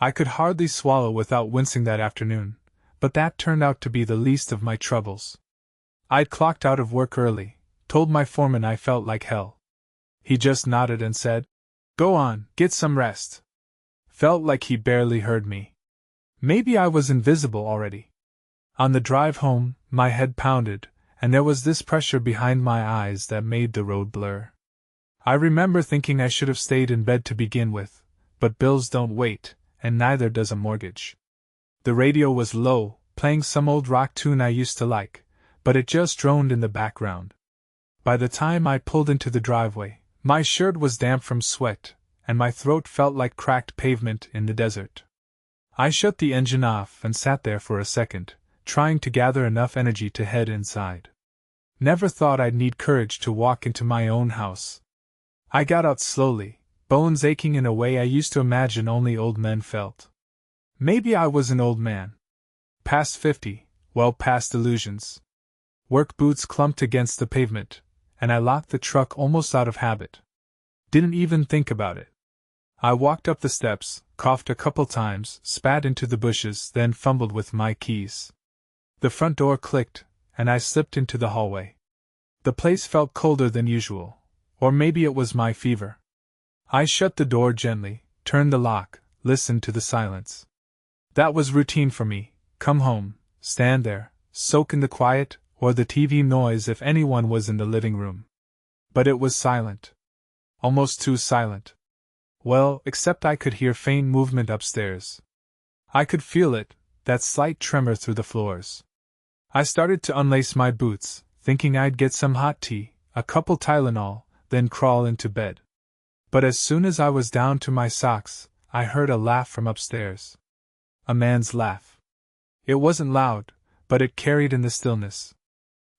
I could hardly swallow without wincing that afternoon, but that turned out to be the least of my troubles. I'd clocked out of work early, told my foreman I felt like hell. He just nodded and said, "Go on, get some rest." Felt like he barely heard me. Maybe I was invisible already. On the drive home, my head pounded, and there was this pressure behind my eyes that made the road blur. I remember thinking I should have stayed in bed to begin with, but bills don't wait, and neither does a mortgage. The radio was low, playing some old rock tune I used to like, but it just droned in the background. By the time I pulled into the driveway, my shirt was damp from sweat, and my throat felt like cracked pavement in the desert. I shut the engine off and sat there for a second, trying to gather enough energy to head inside. Never thought I'd need courage to walk into my own house. I got out slowly, bones aching in a way I used to imagine only old men felt. Maybe I was an old man. Past 50, well past illusions. Work boots clumped against the pavement, and I locked the truck almost out of habit. Didn't even think about it. I walked up the steps, coughed a couple times, spat into the bushes, then fumbled with my keys. The front door clicked, and I slipped into the hallway. The place felt colder than usual, or maybe it was my fever. I shut the door gently, turned the lock, listened to the silence. That was routine for me: come home, stand there, soak in the quiet, or the TV noise if anyone was in the living room. But it was silent. Almost too silent. Well, except I could hear faint movement upstairs. I could feel it, that slight tremor through the floors. I started to unlace my boots, thinking I'd get some hot tea, a couple Tylenol, then crawl into bed. But as soon as I was down to my socks, I heard a laugh from upstairs. A man's laugh. It wasn't loud, but it carried in the stillness.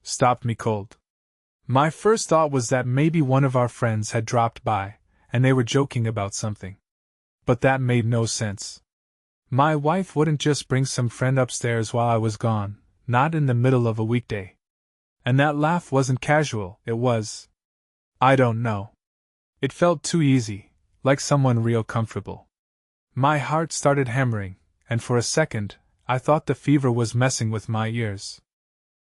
Stopped me cold. My first thought was that maybe one of our friends had dropped by, and they were joking about something. But that made no sense. My wife wouldn't just bring some friend upstairs while I was gone, not in the middle of a weekday. And that laugh wasn't casual, it was… I don't know. It felt too easy, like someone real comfortable. My heart started hammering, and for a second, I thought the fever was messing with my ears.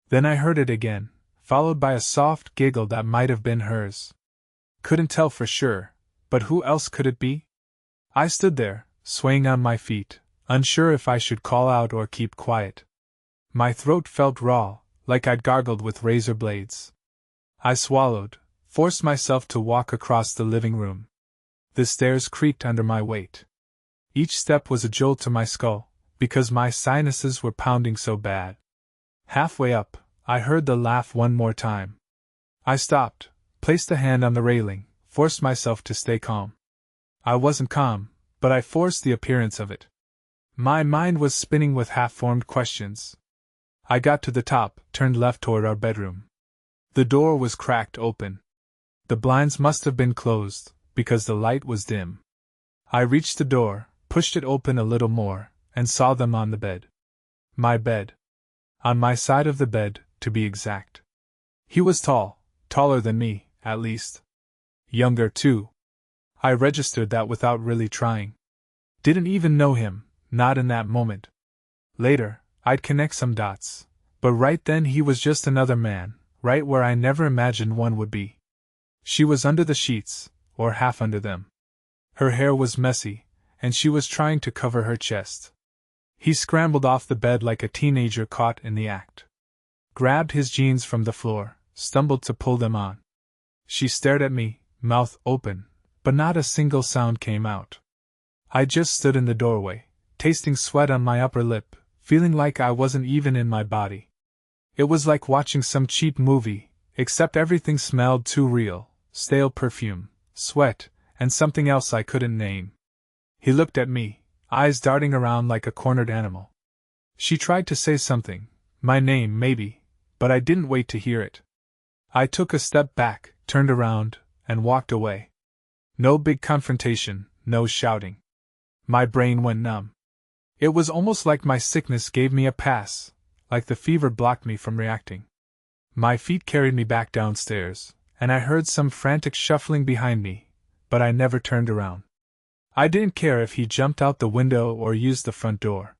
Then I heard it again, followed by a soft giggle that might have been hers. Couldn't tell for sure, but who else could it be? I stood there, swaying on my feet, unsure if I should call out or keep quiet. My throat felt raw, like I'd gargled with razor blades. I swallowed, forced myself to walk across the living room. The stairs creaked under my weight. Each step was a jolt to my skull, because my sinuses were pounding so bad. Halfway up, I heard the laugh one more time. I stopped, placed a hand on the railing, forced myself to stay calm. I wasn't calm, but I forced the appearance of it. My mind was spinning with half-formed questions. I got to the top, turned left toward our bedroom. The door was cracked open. The blinds must have been closed, because the light was dim. I reached the door, pushed it open a little more, and saw them on the bed. My bed. On my side of the bed, to be exact. He was tall, taller than me, at least. Younger, too. I registered that without really trying. Didn't even know him, not in that moment. Later, I'd connect some dots, but right then he was just another man, right where I never imagined one would be. She was under the sheets, or half under them. Her hair was messy, and she was trying to cover her chest. He scrambled off the bed like a teenager caught in the act. Grabbed his jeans from the floor, stumbled to pull them on. She stared at me, mouth open, but not a single sound came out. I just stood in the doorway, tasting sweat on my upper lip, feeling like I wasn't even in my body. It was like watching some cheap movie, except everything smelled too real: stale perfume, sweat, and something else I couldn't name. He looked at me, eyes darting around like a cornered animal. She tried to say something, my name maybe, but I didn't wait to hear it. I took a step back, turned around, and walked away. No big confrontation, no shouting. My brain went numb. It was almost like my sickness gave me a pass, like the fever blocked me from reacting. My feet carried me back downstairs, and I heard some frantic shuffling behind me, but I never turned around. I didn't care if he jumped out the window or used the front door.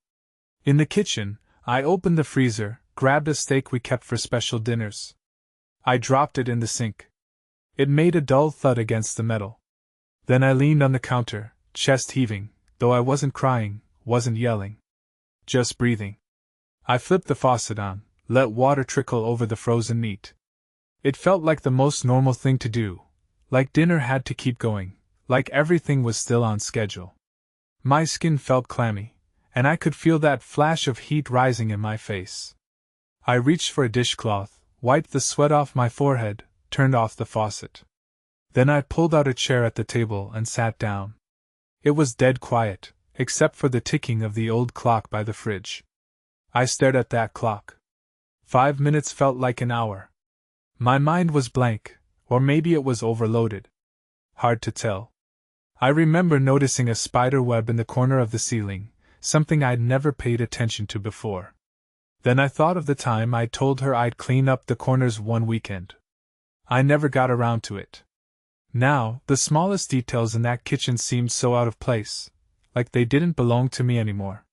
In the kitchen, I opened the freezer, grabbed a steak we kept for special dinners. I dropped it in the sink. It made a dull thud against the metal. Then I leaned on the counter, chest heaving, though I wasn't crying, wasn't yelling. Just breathing. I flipped the faucet on, let water trickle over the frozen meat. It felt like the most normal thing to do, like dinner had to keep going, like everything was still on schedule. My skin felt clammy, and I could feel that flash of heat rising in my face. I reached for a dishcloth, wiped the sweat off my forehead, turned off the faucet. Then I pulled out a chair at the table and sat down. It was dead quiet, except for the ticking of the old clock by the fridge. I stared at that clock. 5 minutes felt like an hour. My mind was blank, or maybe it was overloaded. Hard to tell. I remember noticing a spider web in the corner of the ceiling, something I'd never paid attention to before. Then I thought of the time I'd told her I'd clean up the corners one weekend. I never got around to it. Now, the smallest details in that kitchen seemed so out of place, like they didn't belong to me anymore.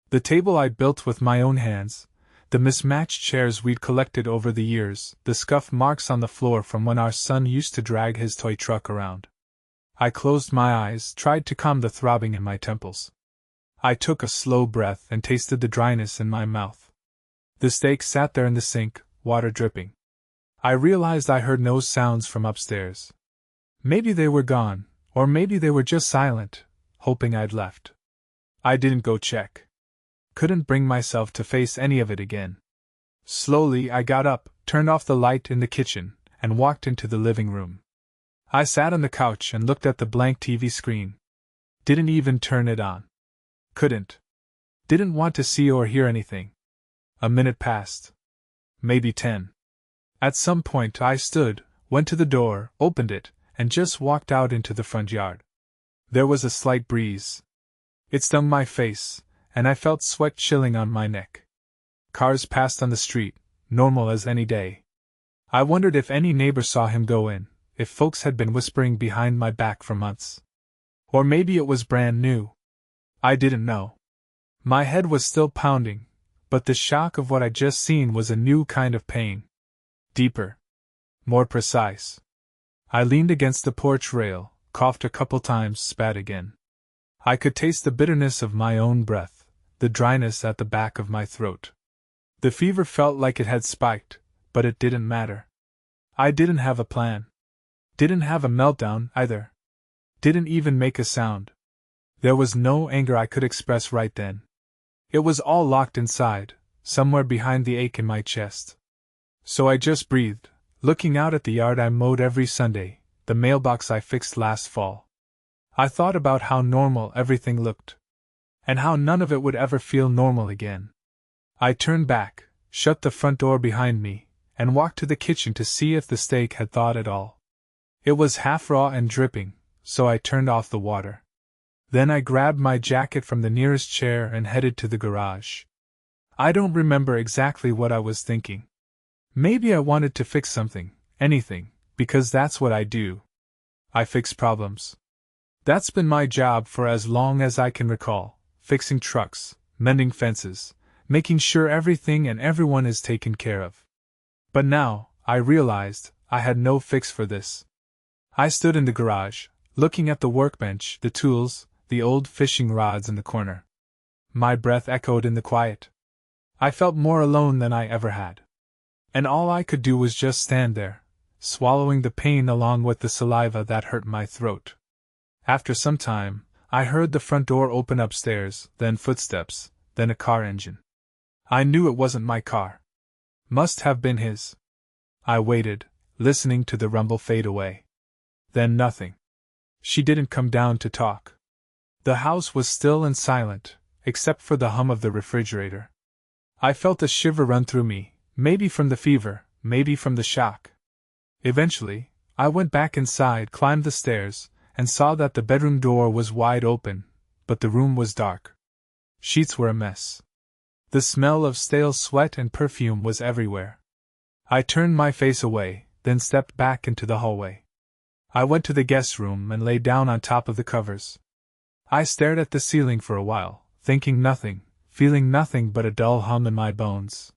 The table I'd built with my own hands, the mismatched chairs we'd collected over the years, the scuff marks on the floor from when our son used to drag his toy truck around. I closed my eyes, tried to calm the throbbing in my temples. I took a slow breath and tasted the dryness in my mouth. The steak sat there in the sink, water dripping. I realized I heard no sounds from upstairs. Maybe they were gone, or maybe they were just silent, hoping I'd left. I didn't go check. Couldn't bring myself to face any of it again. Slowly I got up, turned off the light in the kitchen, and walked into the living room. I sat on the couch and looked at the blank TV screen. Didn't even turn it on. Couldn't. Didn't want to see or hear anything. A minute passed. Maybe 10. At some point I stood, went to the door, opened it, and just walked out into the front yard. There was a slight breeze. It stung my face, and I felt sweat chilling on my neck. Cars passed on the street, normal as any day. I wondered if any neighbor saw him go in, if folks had been whispering behind my back for months. Or maybe it was brand new. I didn't know. My head was still pounding, but the shock of what I'd just seen was a new kind of pain. Deeper. More precise. I leaned against the porch rail, coughed a couple times, spat again. I could taste the bitterness of my own breath, the dryness at the back of my throat. The fever felt like it had spiked, but it didn't matter. I didn't have a plan. Didn't have a meltdown, either. Didn't even make a sound. There was no anger I could express right then. It was all locked inside, somewhere behind the ache in my chest. So I just breathed, looking out at the yard I mowed every Sunday, the mailbox I fixed last fall. I thought about how normal everything looked, and how none of it would ever feel normal again. I turned back, shut the front door behind me, and walked to the kitchen to see if the steak had thawed at all. It was half raw and dripping, so I turned off the water. Then I grabbed my jacket from the nearest chair and headed to the garage. I don't remember exactly what I was thinking. Maybe I wanted to fix something, anything, because that's what I do. I fix problems. That's been my job for as long as I can recall, fixing trucks, mending fences, making sure everything and everyone is taken care of. But now, I realized, I had no fix for this. I stood in the garage, looking at the workbench, the tools, the old fishing rods in the corner. My breath echoed in the quiet. I felt more alone than I ever had. And all I could do was just stand there, swallowing the pain along with the saliva that hurt my throat. After some time, I heard the front door open upstairs, then footsteps, then a car engine. I knew it wasn't my car. Must have been his. I waited, listening to the rumble fade away. Then nothing. She didn't come down to talk. The house was still and silent, except for the hum of the refrigerator. I felt a shiver run through me, maybe from the fever, maybe from the shock. Eventually, I went back inside, climbed the stairs, and saw that the bedroom door was wide open, but the room was dark. Sheets were a mess. The smell of stale sweat and perfume was everywhere. I turned my face away, then stepped back into the hallway. I went to the guest room and lay down on top of the covers. I stared at the ceiling for a while, thinking nothing, feeling nothing but a dull hum in my bones.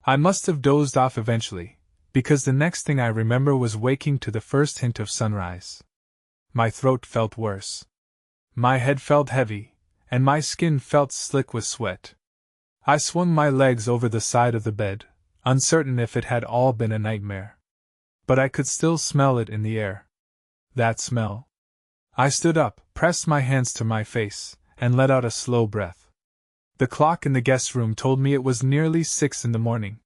I must have dozed off eventually, because the next thing I remember was waking to the first hint of sunrise. My throat felt worse. My head felt heavy, and my skin felt slick with sweat. I swung my legs over the side of the bed, uncertain if it had all been a nightmare. But I could still smell it in the air. That smell. I stood up, pressed my hands to my face, and let out a slow breath. The clock in the guest room told me it was nearly 6 in the morning.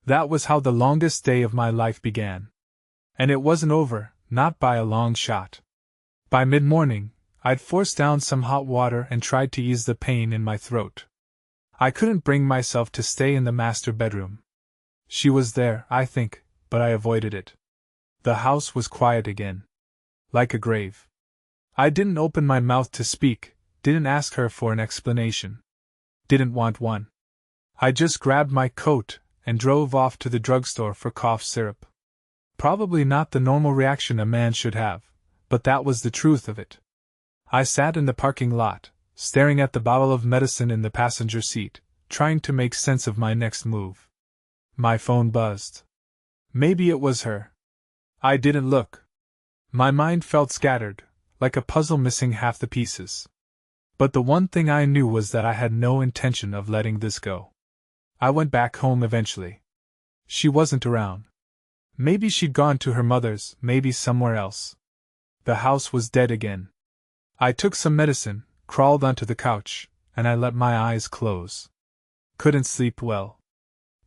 That was how the longest day of my life began. And it wasn't over, not by a long shot. By mid-morning, I'd forced down some hot water and tried to ease the pain in my throat. I couldn't bring myself to stay in the master bedroom. She was there, I think, but I avoided it. The house was quiet again. Like a grave. I didn't open my mouth to speak, didn't ask her for an explanation. Didn't want one. I just grabbed my coat and drove off to the drugstore for cough syrup. Probably not the normal reaction a man should have, but that was the truth of it. I sat in the parking lot, staring at the bottle of medicine in the passenger seat, trying to make sense of my next move. My phone buzzed. Maybe it was her. I didn't look. My mind felt scattered, like a puzzle missing half the pieces. But the one thing I knew was that I had no intention of letting this go. I went back home eventually. She wasn't around. Maybe she'd gone to her mother's, maybe somewhere else. The house was dead again. I took some medicine, crawled onto the couch, and I let my eyes close. Couldn't sleep well.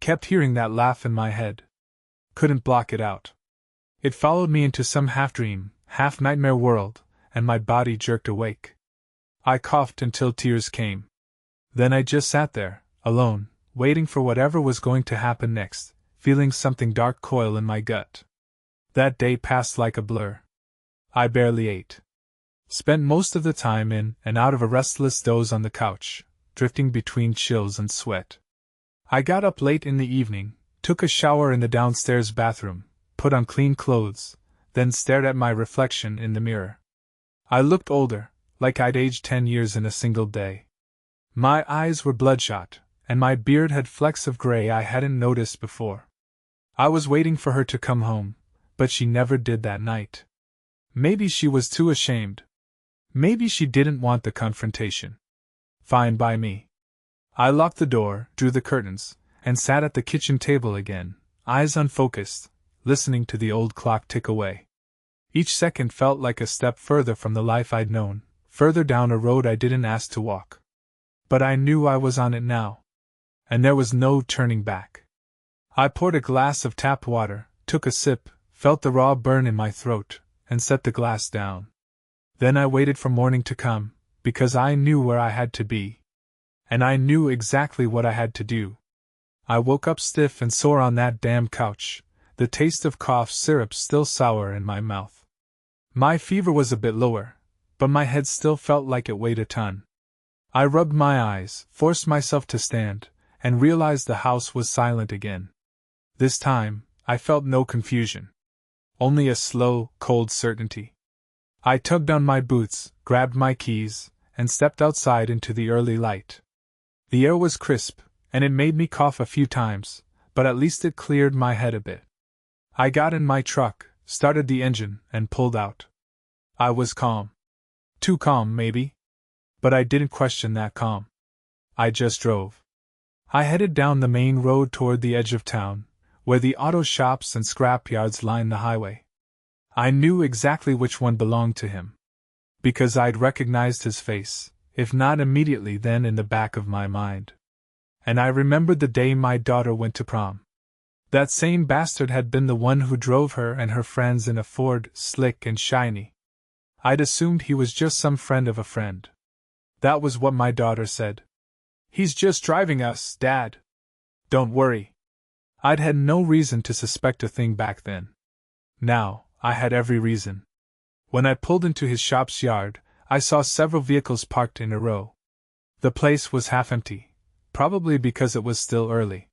Kept hearing that laugh in my head. Couldn't block it out. It followed me into some half-dream, half-nightmare world, and my body jerked awake. I coughed until tears came. Then I just sat there, alone, waiting for whatever was going to happen next, feeling something dark coil in my gut. That day passed like a blur. I barely ate. Spent most of the time in and out of a restless doze on the couch, drifting between chills and sweat. I got up late in the evening, took a shower in the downstairs bathroom, put on clean clothes, then stared at my reflection in the mirror. I looked older, like I'd aged 10 years in a single day. My eyes were bloodshot, and my beard had flecks of gray I hadn't noticed before. I was waiting for her to come home, but she never did that night. Maybe she was too ashamed. Maybe she didn't want the confrontation. Fine by me. I locked the door, drew the curtains, and sat at the kitchen table again, eyes unfocused, listening to the old clock tick away. Each second felt like a step further from the life I'd known, further down a road I didn't ask to walk. But I knew I was on it now. And there was no turning back. I poured a glass of tap water, took a sip, felt the raw burn in my throat, and set the glass down. Then I waited for morning to come, because I knew where I had to be. And I knew exactly what I had to do. I woke up stiff and sore on that damn couch, the taste of cough syrup still sour in my mouth. My fever was a bit lower, but my head still felt like it weighed a ton. I rubbed my eyes, forced myself to stand, and realized the house was silent again. This time, I felt no confusion. Only a slow, cold certainty. I tugged on my boots, grabbed my keys, and stepped outside into the early light. The air was crisp, and it made me cough a few times, but at least it cleared my head a bit. I got in my truck, started the engine, and pulled out. I was calm. Too calm, maybe. But I didn't question that calm. I just drove. I headed down the main road toward the edge of town, where the auto shops and scrap yards lined the highway. I knew exactly which one belonged to him. Because I'd recognized his face, if not immediately then in the back of my mind. And I remembered the day my daughter went to prom. That same bastard had been the one who drove her and her friends in a Ford, slick and shiny. I'd assumed he was just some friend of a friend. That was what my daughter said. "He's just driving us, Dad. Don't worry." I'd had no reason to suspect a thing back then. Now, I had every reason. When I pulled into his shop's yard, I saw several vehicles parked in a row. The place was half empty, probably because it was still early.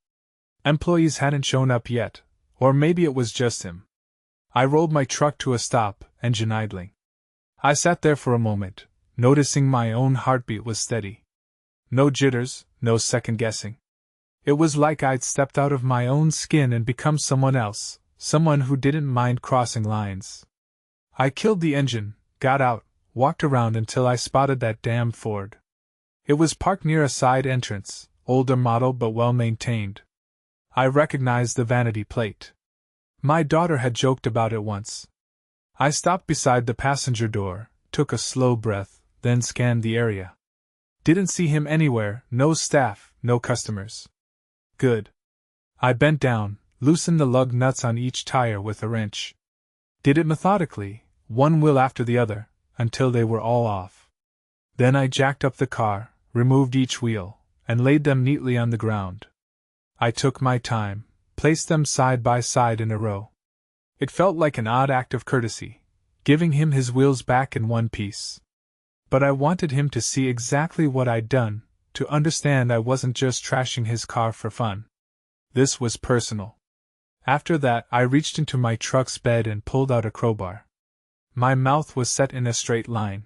Employees hadn't shown up yet, or maybe it was just him. I rolled my truck to a stop, engine idling. I sat there for a moment, noticing my own heartbeat was steady. No jitters, no second guessing. It was like I'd stepped out of my own skin and become someone else, someone who didn't mind crossing lines. I killed the engine, got out, walked around until I spotted that damn Ford. It was parked near a side entrance, older model but well maintained. I recognized the vanity plate. My daughter had joked about it once. I stopped beside the passenger door, took a slow breath, then scanned the area. Didn't see him anywhere, no staff, no customers. Good. I bent down, loosened the lug nuts on each tire with a wrench. Did it methodically, one wheel after the other, until they were all off. Then I jacked up the car, removed each wheel, and laid them neatly on the ground. I took my time, placed them side by side in a row. It felt like an odd act of courtesy, giving him his wheels back in one piece. But I wanted him to see exactly what I'd done, to understand I wasn't just trashing his car for fun. This was personal. After that, I reached into my truck's bed and pulled out a crowbar. My mouth was set in a straight line.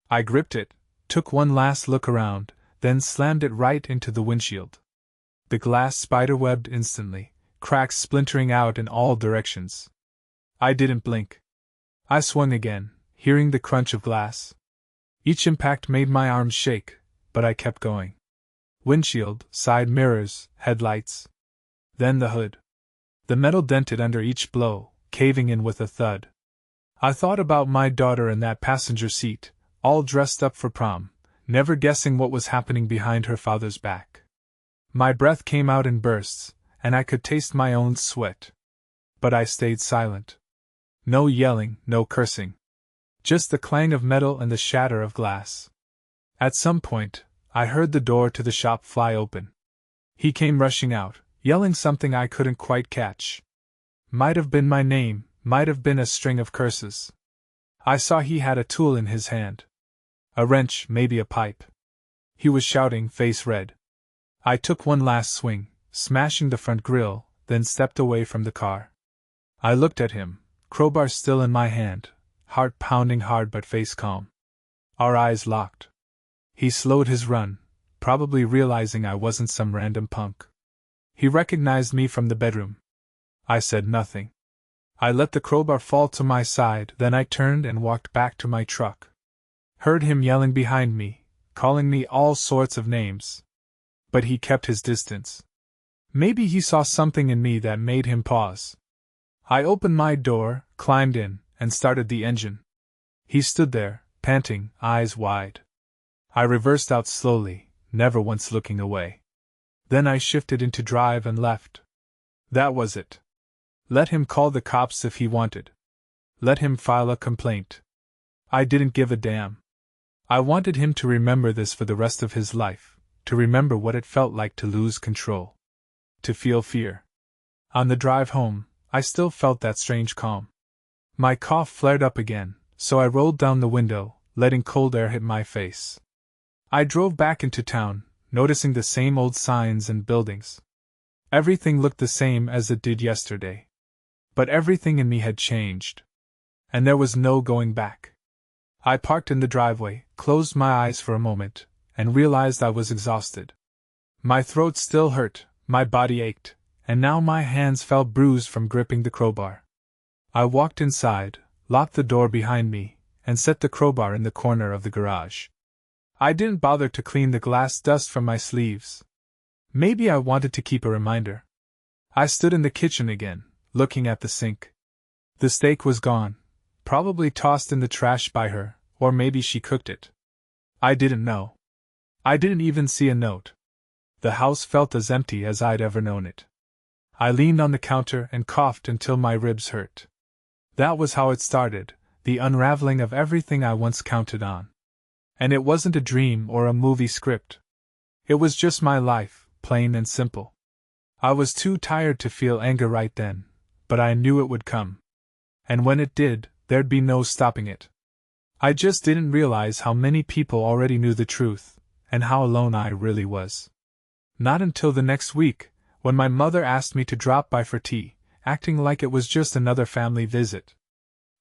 I gripped it, took one last look around, then slammed it right into the windshield. The glass spiderwebbed instantly, cracks splintering out in all directions. I didn't blink. I swung again, hearing the crunch of glass. Each impact made my arms shake, but I kept going. Windshield, side mirrors, headlights. Then the hood. The metal dented under each blow, caving in with a thud. I thought about my daughter in that passenger seat, all dressed up for prom, never guessing what was happening behind her father's back. My breath came out in bursts, and I could taste my own sweat. But I stayed silent. No yelling, no cursing. Just the clang of metal and the shatter of glass. At some point, I heard the door to the shop fly open. He came rushing out, yelling something I couldn't quite catch. Might have been my name, might have been a string of curses. I saw he had a tool in his hand. A wrench, maybe a pipe. He was shouting, face red. I took one last swing, smashing the front grille, then stepped away from the car. I looked at him, crowbar still in my hand, heart pounding hard but face calm. Our eyes locked. He slowed his run, probably realizing I wasn't some random punk. He recognized me from the bedroom. I said nothing. I let the crowbar fall to my side, then I turned and walked back to my truck. Heard him yelling behind me, calling me all sorts of names. But he kept his distance. Maybe he saw something in me that made him pause. I opened my door, climbed in, and started the engine. He stood there, panting, eyes wide. I reversed out slowly, never once looking away. Then I shifted into drive and left. That was it. Let him call the cops if he wanted. Let him file a complaint. I didn't give a damn. I wanted him to remember this for the rest of his life, to remember what it felt like to lose control. To feel fear. On the drive home, I still felt that strange calm. My cough flared up again, so I rolled down the window, letting cold air hit my face. I drove back into town, noticing the same old signs and buildings. Everything looked the same as it did yesterday. But everything in me had changed. And there was no going back. I parked in the driveway, closed my eyes for a moment, and realized I was exhausted. My throat still hurt, my body ached, and now my hands felt bruised from gripping the crowbar. I walked inside, locked the door behind me, and set the crowbar in the corner of the garage. I didn't bother to clean the glass dust from my sleeves. Maybe I wanted to keep a reminder. I stood in the kitchen again, looking at the sink. The steak was gone, probably tossed in the trash by her, or maybe she cooked it. I didn't know. I didn't even see a note. The house felt as empty as I'd ever known it. I leaned on the counter and coughed until my ribs hurt. That was how it started, the unraveling of everything I once counted on. And it wasn't a dream or a movie script. It was just my life, plain and simple. I was too tired to feel anger right then, but I knew it would come. And when it did, there'd be no stopping it. I just didn't realize how many people already knew the truth, and how alone I really was. Not until the next week, when my mother asked me to drop by for tea, acting like it was just another family visit.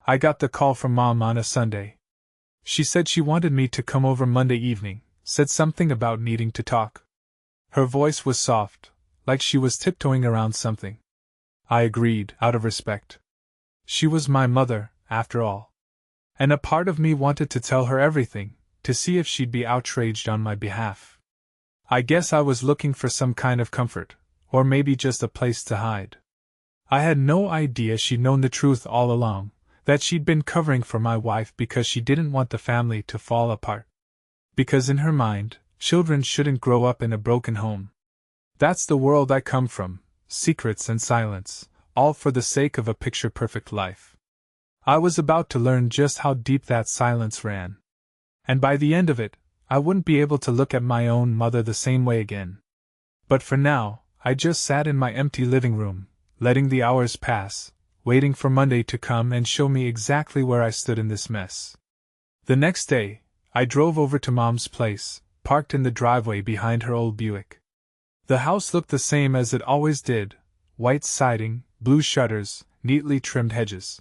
I got the call from Mom on a Sunday. She said she wanted me to come over Monday evening, said something about needing to talk. Her voice was soft, like she was tiptoeing around something. I agreed, out of respect. She was my mother, after all. And a part of me wanted to tell her everything, to see if she'd be outraged on my behalf. I guess I was looking for some kind of comfort, or maybe just a place to hide. I had no idea she'd known the truth all along, that she'd been covering for my wife because she didn't want the family to fall apart. Because in her mind, children shouldn't grow up in a broken home. That's the world I come from, secrets and silence, all for the sake of a picture-perfect life. I was about to learn just how deep that silence ran. And by the end of it, I wouldn't be able to look at my own mother the same way again. But for now, I just sat in my empty living room, letting the hours pass, waiting for Monday to come and show me exactly where I stood in this mess. The next day, I drove over to Mom's place, parked in the driveway behind her old Buick. The house looked the same as it always did, white siding, blue shutters, neatly trimmed hedges.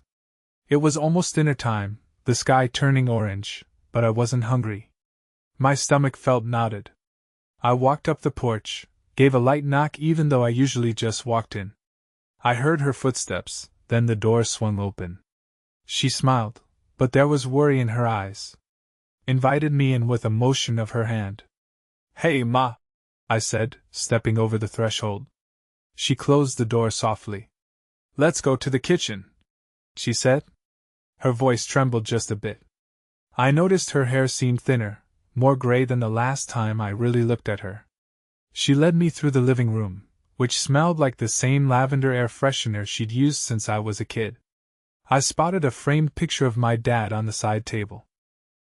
It was almost dinner time, the sky turning orange, but I wasn't hungry. My stomach felt knotted. I walked up the porch, gave a light knock even though I usually just walked in. I heard her footsteps, then the door swung open. She smiled, but there was worry in her eyes. Invited me in with a motion of her hand. "Hey, Ma," I said, stepping over the threshold. She closed the door softly. "Let's go to the kitchen," she said. Her voice trembled just a bit. I noticed her hair seemed thinner, more gray than the last time I really looked at her. She led me through the living room, which smelled like the same lavender air freshener she'd used since I was a kid. I spotted a framed picture of my dad on the side table.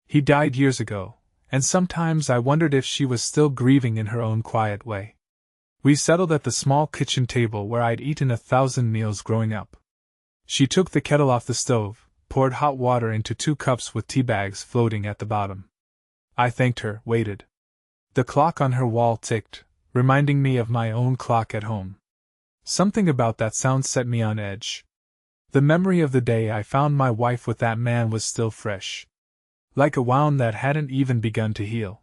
He died years ago, and sometimes I wondered if she was still grieving in her own quiet way. We settled at the small kitchen table where I'd eaten 1,000 meals growing up. She took the kettle off the stove, poured hot water into 2 cups with tea bags floating at the bottom. I thanked her, waited. The clock on her wall ticked, reminding me of my own clock at home. Something about that sound set me on edge. The memory of the day I found my wife with that man was still fresh. Like a wound that hadn't even begun to heal.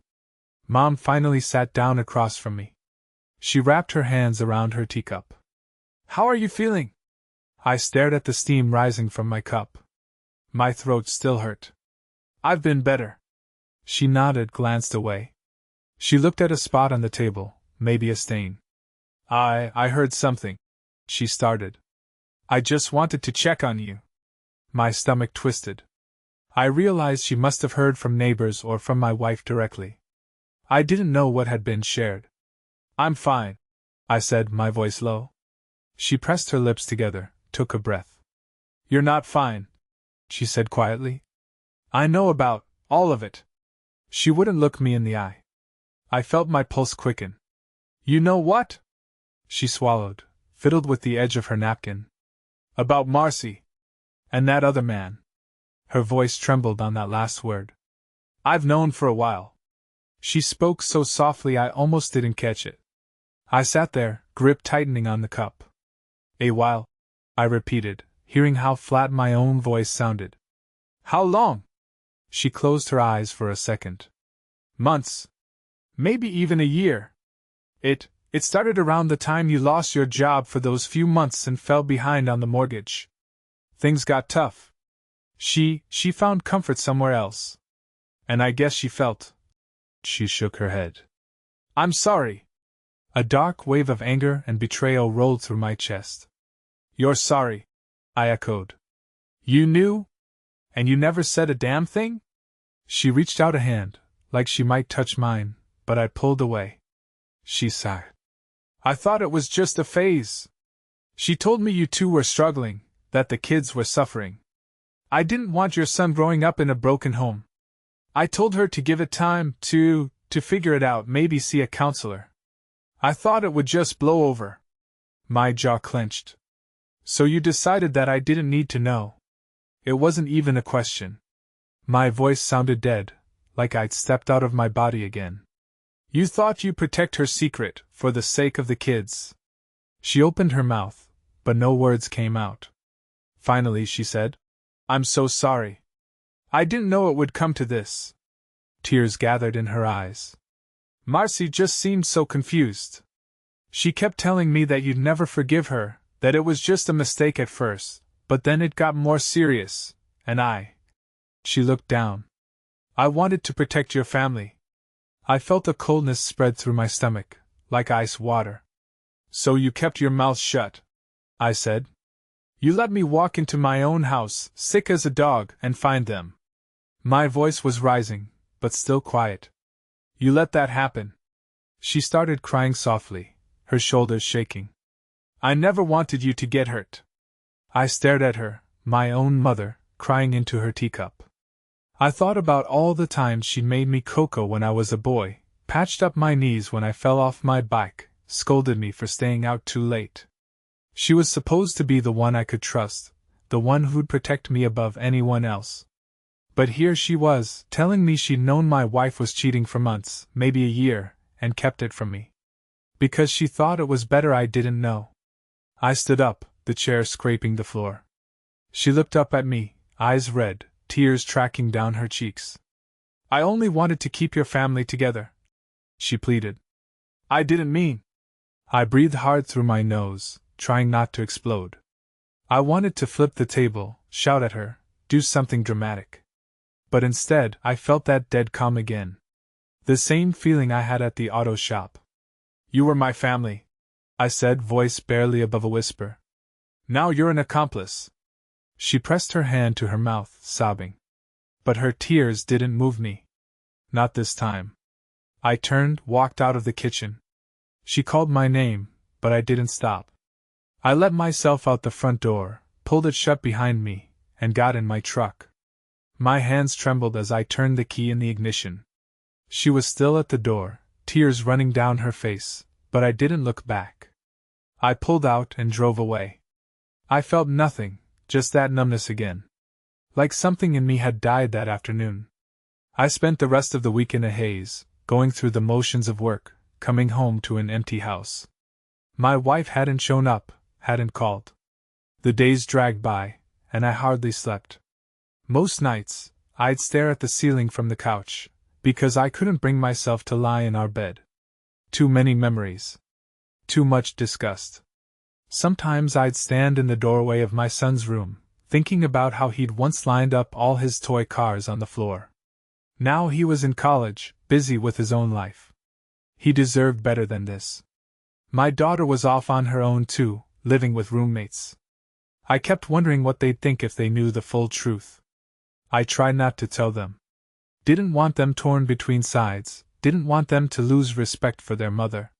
Mom finally sat down across from me. She wrapped her hands around her teacup. "How are you feeling?" I stared at the steam rising from my cup. My throat still hurt. "I've been better." She nodded, glanced away. She looked at a spot on the table, maybe a stain. I heard something," she started. "I just wanted to check on you." My stomach twisted. I realized she must have heard from neighbors or from my wife directly. I didn't know what had been shared. "I'm fine," I said, my voice low. She pressed her lips together, took a breath. "You're not fine," she said quietly. "I know about all of it." She wouldn't look me in the eye. I felt my pulse quicken. "You know what?" She swallowed, fiddled with the edge of her napkin. "About Marcy. And that other man." Her voice trembled on that last word. "I've known for a while." She spoke so softly I almost didn't catch it. I sat there, grip tightening on the cup. "A while," I repeated, hearing how flat my own voice sounded. "How long?" She closed her eyes for a second. "Months. Maybe even a year. It started around the time you lost your job for those few months and fell behind on the mortgage. Things got tough. She found comfort somewhere else. And I guess she felt..." She shook her head. "I'm sorry." A dark wave of anger and betrayal rolled through my chest. "You're sorry," I echoed. "You knew? And you never said a damn thing?" She reached out a hand, like she might touch mine, but I pulled away. She sighed. "I thought it was just a phase. She told me you two were struggling, that the kids were suffering. I didn't want your son growing up in a broken home. I told her to give it time to figure it out, maybe see a counselor. I thought it would just blow over." My jaw clenched. "So you decided that I didn't need to know?" It wasn't even a question. My voice sounded dead, like I'd stepped out of my body again. "You thought you'd protect her secret, for the sake of the kids." She opened her mouth, but no words came out. Finally she said, "I'm so sorry." I didn't know it would come to this. Tears gathered in her eyes. Marcy just seemed so confused. She kept telling me that you'd never forgive her, that it was just a mistake at first, but then it got more serious, and She looked down. I wanted to protect your family. I felt a coldness spread through my stomach, like ice water. So you kept your mouth shut, I said. You let me walk into my own house, sick as a dog, and find them. My voice was rising, but still quiet. You let that happen. She started crying softly, her shoulders shaking. I never wanted you to get hurt. I stared at her, my own mother, crying into her teacup. I thought about all the times she'd made me cocoa when I was a boy, patched up my knees when I fell off my bike, scolded me for staying out too late. She was supposed to be the one I could trust, the one who'd protect me above anyone else. But here she was, telling me she'd known my wife was cheating for months, maybe a year, and kept it from me. Because she thought it was better I didn't know. I stood up, the chair scraping the floor. She looked up at me, eyes red, tears tracking down her cheeks. I only wanted to keep your family together, she pleaded. I didn't mean. I breathed hard through my nose, trying not to explode. I wanted to flip the table, shout at her, do something dramatic. But instead, I felt that dead calm again. The same feeling I had at the auto shop. You were my family, I said, voice barely above a whisper. Now you're an accomplice. She pressed her hand to her mouth, sobbing. But her tears didn't move me. Not this time. I turned, walked out of the kitchen. She called my name, but I didn't stop. I let myself out the front door, pulled it shut behind me, and got in my truck. My hands trembled as I turned the key in the ignition. She was still at the door, tears running down her face, but I didn't look back. I pulled out and drove away. I felt nothing, just that numbness again. Like something in me had died that afternoon. I spent the rest of the week in a haze, going through the motions of work, coming home to an empty house. My wife hadn't shown up, hadn't called. The days dragged by, and I hardly slept. Most nights, I'd stare at the ceiling from the couch, because I couldn't bring myself to lie in our bed. Too many memories. Too much disgust. Sometimes I'd stand in the doorway of my son's room, thinking about how he'd once lined up all his toy cars on the floor. Now he was in college, busy with his own life. He deserved better than this. My daughter was off on her own too, living with roommates. I kept wondering what they'd think if they knew the full truth. I tried not to tell them. Didn't want them torn between sides, didn't want them to lose respect for their mother.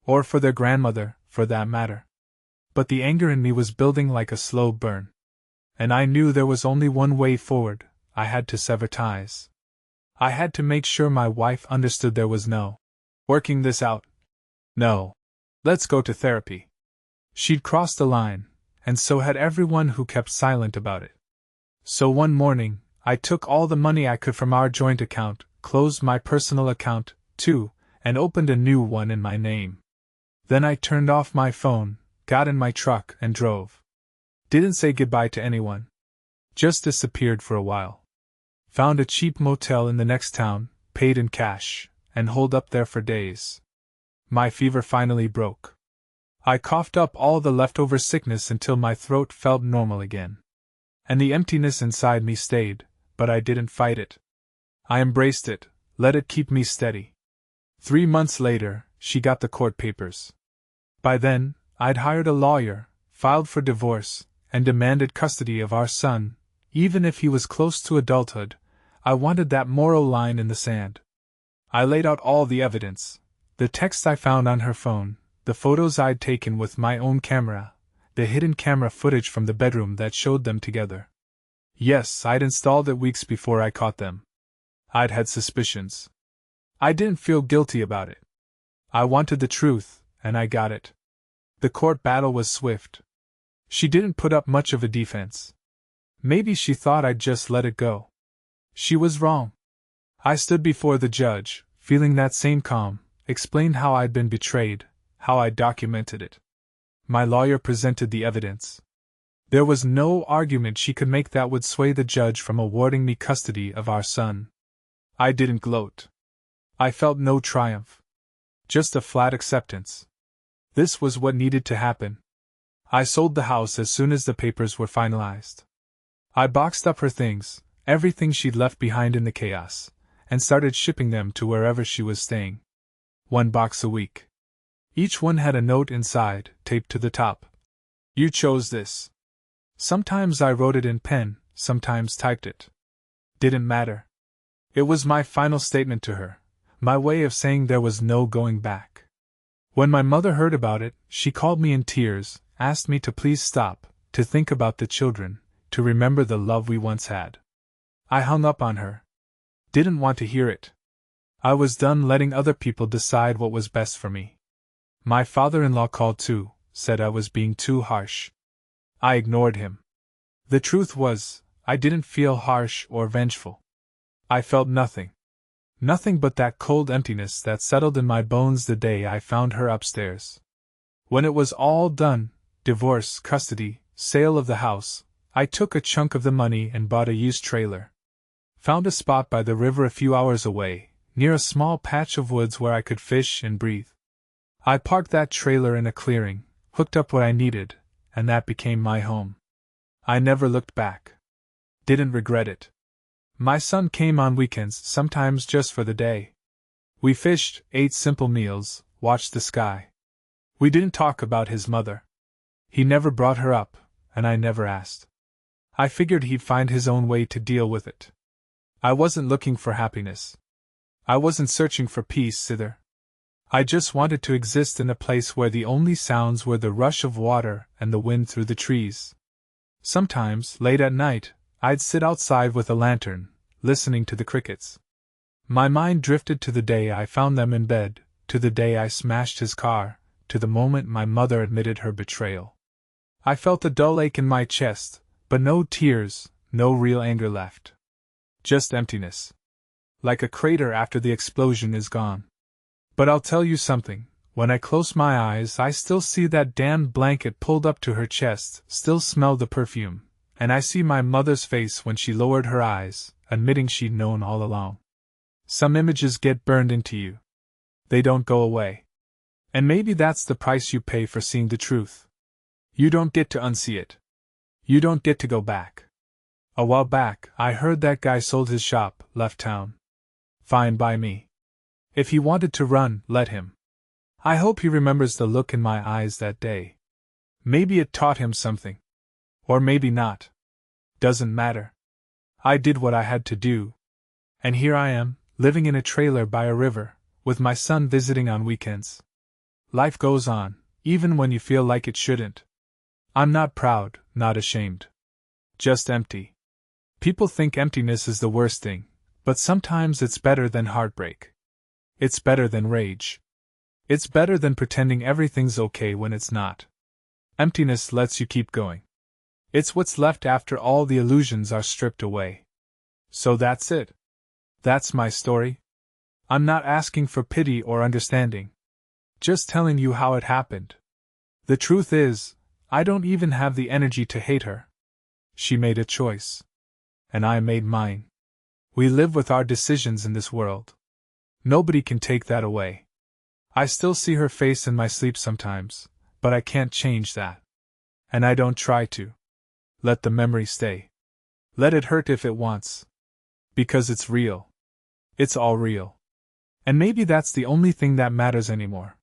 Or for their grandmother, for that matter. But the anger in me was building like a slow burn. And I knew there was only one way forward. I had to sever ties. I had to make sure my wife understood there was no working this out. No. Let's go to therapy. She'd crossed the line, and so had everyone who kept silent about it. So one morning, I took all the money I could from our joint account, closed my personal account, too, and opened a new one in my name. Then I turned off my phone, got in my truck, and drove. Didn't say goodbye to anyone. Just disappeared for a while. Found a cheap motel in the next town, paid in cash, and holed up there for days. My fever finally broke. I coughed up all the leftover sickness until my throat felt normal again. And the emptiness inside me stayed, but I didn't fight it. I embraced it, let it keep me steady. 3 months later, she got the court papers. By then, I'd hired a lawyer, filed for divorce, and demanded custody of our son. Even if he was close to adulthood, I wanted that moral line in the sand. I laid out all the evidence. The text I found on her phone, the photos I'd taken with my own camera, the hidden camera footage from the bedroom that showed them together. Yes, I'd installed it weeks before I caught them. I'd had suspicions. I didn't feel guilty about it. I wanted the truth, and I got it. The court battle was swift. She didn't put up much of a defense. Maybe she thought I'd just let it go. She was wrong. I stood before the judge, feeling that same calm, explained how I'd been betrayed, how I'd documented it. My lawyer presented the evidence. There was no argument she could make that would sway the judge from awarding me custody of our son. I didn't gloat. I felt no triumph. Just a flat acceptance. This was what needed to happen. I sold the house as soon as the papers were finalized. I boxed up her things, everything she'd left behind in the chaos, and started shipping them to wherever she was staying. 1 box a week. Each one had a note inside, taped to the top. You chose this. Sometimes I wrote it in pen, sometimes typed it. Didn't matter. It was my final statement to her, my way of saying there was no going back. When my mother heard about it, she called me in tears, asked me to please stop, to think about the children, to remember the love we once had. I hung up on her. Didn't want to hear it. I was done letting other people decide what was best for me. My father-in-law called too, said I was being too harsh. I ignored him. The truth was, I didn't feel harsh or vengeful. I felt nothing. Nothing but that cold emptiness that settled in my bones the day I found her upstairs. When it was all done, divorce, custody, sale of the house, I took a chunk of the money and bought a used trailer. Found a spot by the river a few hours away, near a small patch of woods where I could fish and breathe. I parked that trailer in a clearing, hooked up what I needed, and that became my home. I never looked back. Didn't regret it. My son came on weekends, sometimes just for the day. We fished, ate simple meals, watched the sky. We didn't talk about his mother. He never brought her up, and I never asked. I figured he'd find his own way to deal with it. I wasn't looking for happiness. I wasn't searching for peace either. I just wanted to exist in a place where the only sounds were the rush of water and the wind through the trees. Sometimes, late at night, I'd sit outside with a lantern, listening to the crickets. My mind drifted to the day I found them in bed, to the day I smashed his car, to the moment my mother admitted her betrayal. I felt a dull ache in my chest, but no tears, no real anger left. Just emptiness. Like a crater after the explosion is gone. But I'll tell you something, when I close my eyes I still see that damned blanket pulled up to her chest, still smell the perfume, and I see my mother's face when she lowered her eyes, admitting she'd known all along. Some images get burned into you. They don't go away. And maybe that's the price you pay for seeing the truth. You don't get to unsee it. You don't get to go back. A while back, I heard that guy sold his shop, left town. Fine by me. If he wanted to run, let him. I hope he remembers the look in my eyes that day. Maybe it taught him something. Or maybe not. Doesn't matter. I did what I had to do. And here I am, living in a trailer by a river, with my son visiting on weekends. Life goes on, even when you feel like it shouldn't. I'm not proud, not ashamed. Just empty. People think emptiness is the worst thing, but sometimes it's better than heartbreak. It's better than rage. It's better than pretending everything's okay when it's not. Emptiness lets you keep going. It's what's left after all the illusions are stripped away. So that's it. That's my story. I'm not asking for pity or understanding. Just telling you how it happened. The truth is, I don't even have the energy to hate her. She made a choice. And I made mine. We live with our decisions in this world. Nobody can take that away. I still see her face in my sleep sometimes, but I can't change that. And I don't try to. Let the memory stay. Let it hurt if it wants. Because it's real. It's all real. And maybe that's the only thing that matters anymore.